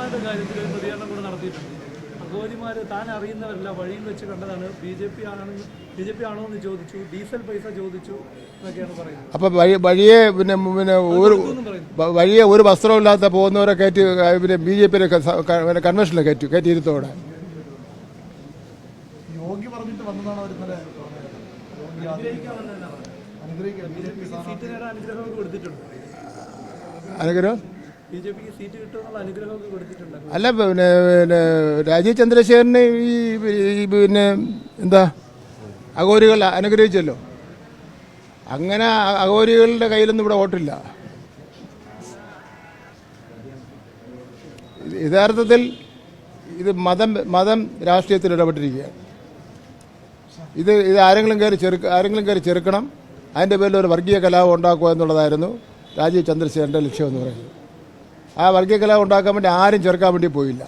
അഗോരിമാരുടെ കാര്യത്തിൽ ഒരു പ്രതികരണം കൂടെ നടത്തിയിട്ടുണ്ട്. അഗോരിമാർ താൻ അറിയുന്നവരല്ല വഴിയിൽ വെച്ച് കണ്ടതാണ്, ബി ജെ പി ആണോ എന്ന് ചോദിച്ചു, ഡീസൽ പൈസ ചോദിച്ചു എന്നൊക്കെയാണ് പറയുന്നത്. അപ്പം വഴിയെ വഴിയെ ഒരു വസ്ത്രമില്ലാത്ത പോകുന്നവരെ കയറ്റി പിന്നെ ബി ജെ പിയുടെ കൺവെൻഷനിൽ കയറ്റിയിരുത്തോടെ യോഗി പറഞ്ഞിട്ട് വന്നതാണ് അവർ ഇന്നലെ അനുഗ്രഹം കൊടുത്തിട്ടുണ്ട്. അല്ല പിന്നെ രാജീവ് ചന്ദ്രശേഖരന് ഈ പിന്നെ എന്താ അഘോരികൾ അനുഗ്രഹിച്ചല്ലോ. അങ്ങനെ അഘോരികളുടെ കയ്യിലൊന്നും ഇവിടെ വോട്ടില്ല. യഥാർത്ഥത്തിൽ ഇത് മതം രാഷ്ട്രീയത്തിൽ ഇടപെട്ടിരിക്കുകയാണ്. ഇത് ആരെങ്കിലും കയറി ചെറുക്കണം, അതിൻ്റെ പേരിൽ ഒരു വർഗീയ കലാപം ഉണ്ടാക്കുക എന്നുള്ളതായിരുന്നു രാജീവ് ചന്ദ്രശേഖരൻ്റെ ലക്ഷ്യം എന്ന് പറയുന്നത്. ആ വർഗീയ കലാപം ഉണ്ടാക്കാൻ വേണ്ടി ആരും ചെറുക്കാൻ വേണ്ടി പോയില്ല.